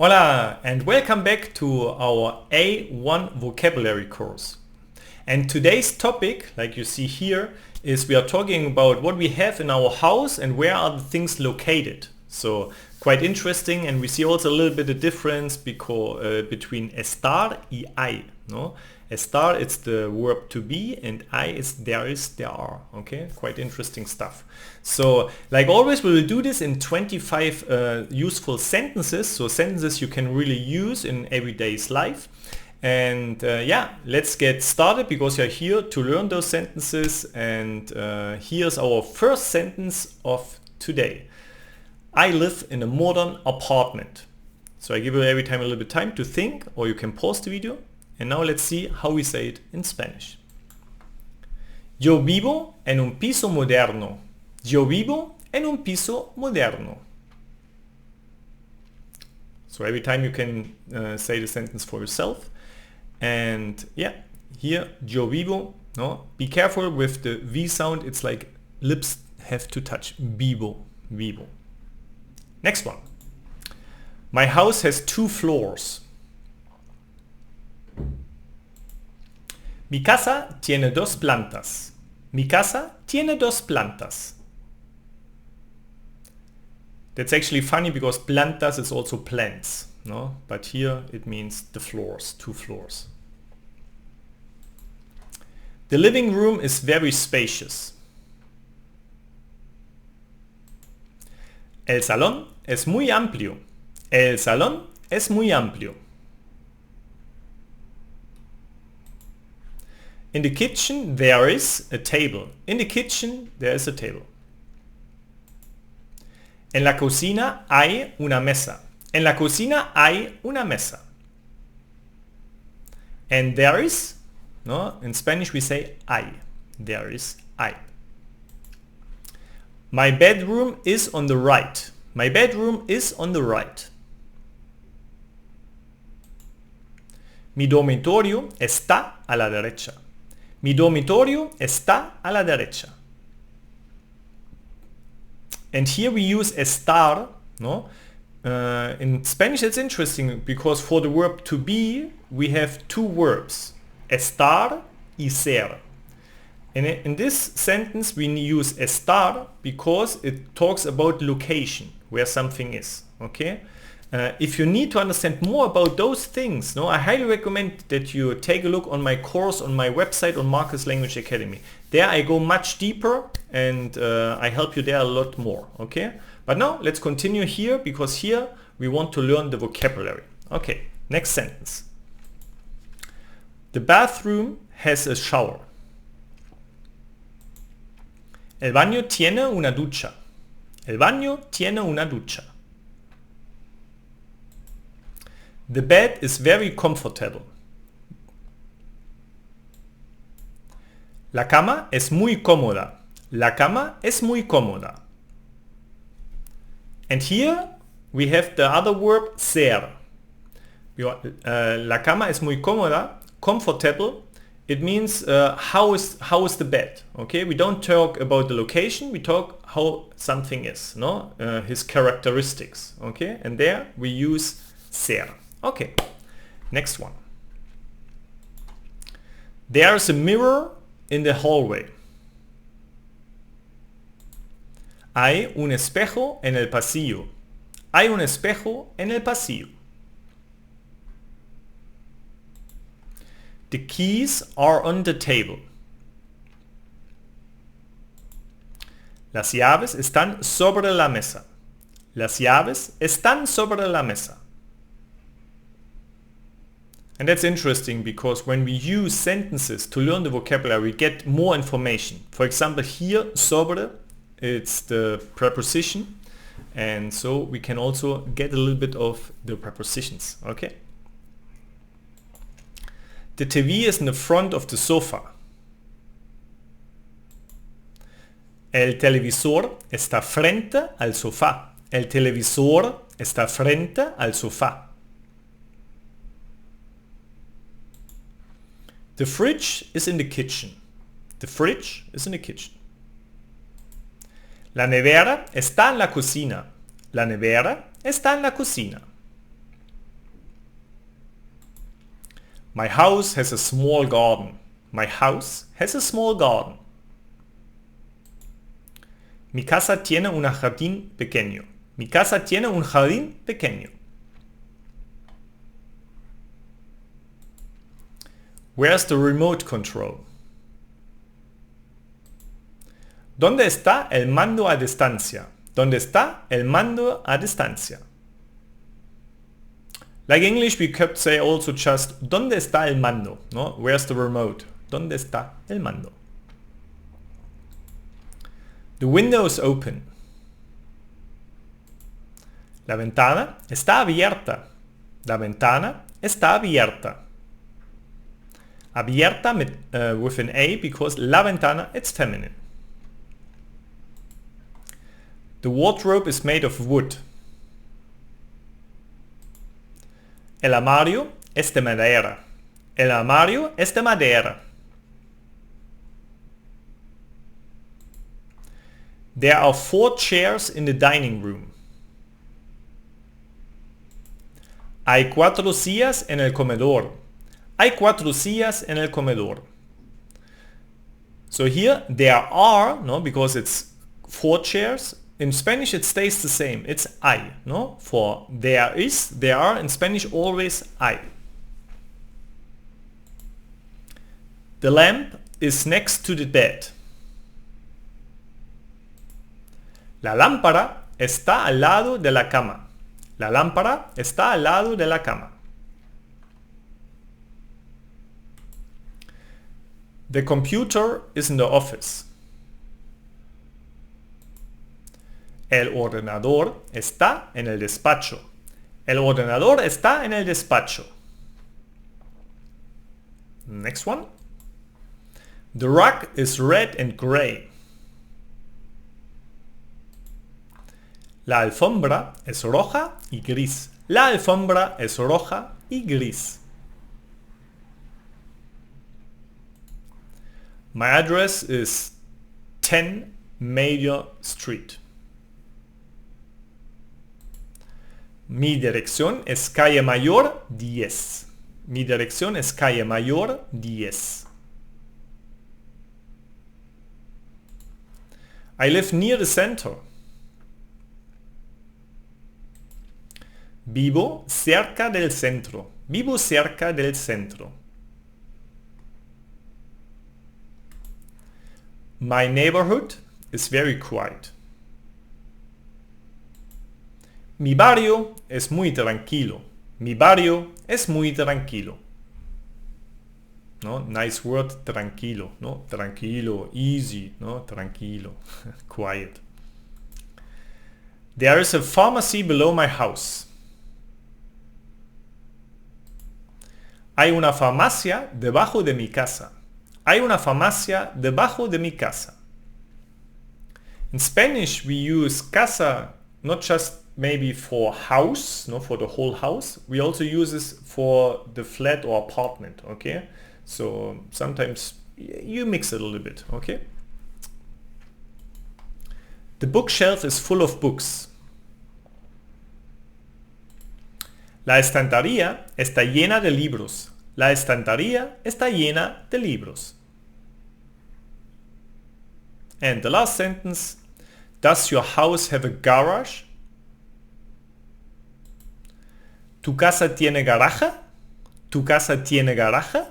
Hola and welcome back to our A1 vocabulary course. And today's topic, like you see here, is we are talking about what we have in our house and where are the things located. So quite interesting, and we see also a little bit of difference between estar y hay. No? Estar, it's the verb to be, and hay is there is, there are. Okay, quite interesting stuff. So like always, we will do this in 25 useful sentences. So sentences you can really use in everyday's life. And yeah, let's get started because you're here to learn those sentences. And here's our first sentence of today. I live in a modern apartment. So I give you every time a little bit of time to think, or you can pause the video. And now let's see how we say it in Spanish. Yo vivo en un piso moderno. Yo vivo en un piso moderno. So every time you can say the sentence for yourself. And yeah, here, yo vivo. No, be careful with the V sound. It's like lips have to touch. Vivo, vivo. Next one. My house has 2 floors. Mi casa tiene 2 plantas. Mi casa tiene 2 plantas. That's actually funny because plantas is also plants, no? But here it means the floors, 2 floors. The living room is very spacious. El salón es muy amplio. El salón es muy amplio. In the kitchen there is a table. In the kitchen there is a table. En la cocina hay una mesa. En la cocina hay una mesa. And there is, no? In Spanish we say hay. There is hay. My bedroom is on the right. My bedroom is on the right. Mi dormitorio está a la derecha. Mi dormitorio está a la derecha. And here we use estar, no? In Spanish it's interesting because for the verb to be we have 2 verbs, estar y ser. And in this sentence we use estar because it talks about location, where something is, okay? If you need to understand more about those things, no, I highly recommend that you take a look on my course on my website on Marcus Language Academy. There I go much deeper and I help you there a lot more, okay? But now let's continue here because here we want to learn the vocabulary. Okay, next sentence. The bathroom has a shower. El baño tiene una ducha. El baño tiene una ducha. The bed is very comfortable. La cama es muy cómoda. La cama es muy cómoda. And here we have the other verb ser. La cama es muy cómoda, comfortable. It means how is the bed. Okay, we don't talk about the location. We talk how something is. No, his characteristics. Okay, and there we use ser. Okay, next one. There's a mirror in the hallway. Hay un espejo en el pasillo. Hay un espejo en el pasillo. The keys are on the table. Las llaves están sobre la mesa. Las llaves están sobre la mesa. And that's interesting because when we use sentences to learn the vocabulary, we get more information. For example, here, sobre, it's the preposition. And so we can also get a little bit of the prepositions, okay? The TV is in the front of the sofa. El televisor está frente al sofá. El televisor está frente al sofá. The fridge is in the kitchen. The fridge is in the kitchen. La nevera está en la cocina. La nevera está en la cocina. My house has a small garden. My house has a small garden. Mi casa tiene un jardín pequeño. Mi casa tiene un jardín pequeño. Where's the remote control? ¿Dónde está el mando a distancia? ¿Dónde está el mando a distancia? Like English, we could say also just ¿Dónde está el mando? No? Where's the remote? ¿Dónde está el mando? The window is open. La ventana está abierta. La ventana está abierta. Abierta with an A because la ventana, it's feminine. The wardrobe is made of wood. El armario es de madera. El armario es de madera. There are 4 chairs in the dining room. Hay 4 sillas en el comedor. Hay 4 sillas en el comedor. So here there are, no, because it's 4 chairs. In Spanish it stays the same. It's hay, no? For there is, there are, in Spanish always hay. The lamp is next to the bed. La lámpara está al lado de la cama. La lámpara está al lado de la cama. The computer is in the office. El ordenador está en el despacho. El ordenador está en el despacho. Next one. The rug is red and gray. La alfombra es roja y gris. La alfombra es roja y gris. My address is 10 Major Street. Mi dirección es calle Mayor 10. Mi dirección es calle Mayor 10. I live near the center. Vivo cerca del centro. Vivo cerca del centro. My neighborhood is very quiet. Mi barrio es muy tranquilo. Mi barrio es muy tranquilo. No, nice word, tranquilo. No, tranquilo, easy. No, tranquilo, quiet. There is a pharmacy below my house. Hay una farmacia debajo de mi casa. Hay una farmacia debajo de mi casa. In Spanish we use casa not just maybe for house, no, for the whole house. We also use this for the flat or apartment, okay? So sometimes you mix it a little bit, okay? The bookshelf is full of books. La estantería está llena de libros. La estantería está llena de libros. And the last sentence, does your house have a garage? ¿Tu casa tiene garaje? ¿Tu casa tiene garaje?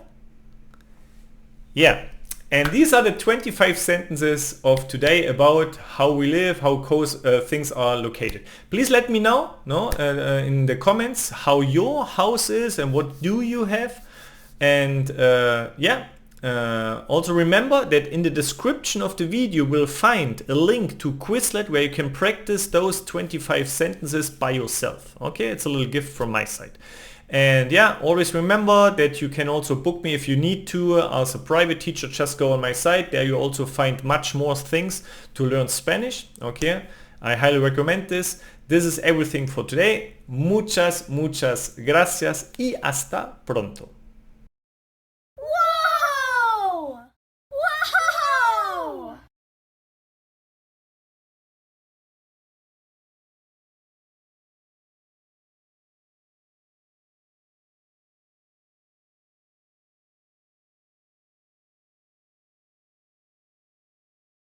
Yeah. And these are the 25 sentences of today about how we live, how things are located. Please let me know in the comments how your house is and what do you have. And also remember that in the description of the video you will find a link to Quizlet where you can practice those 25 sentences by yourself. Okay, it's a little gift from my side. And yeah, always remember that you can also book me if you need to as a private teacher. Just go on my site. There you also find much more things to learn Spanish. Okay, I highly recommend this. This is everything for today. Muchas gracias y hasta pronto.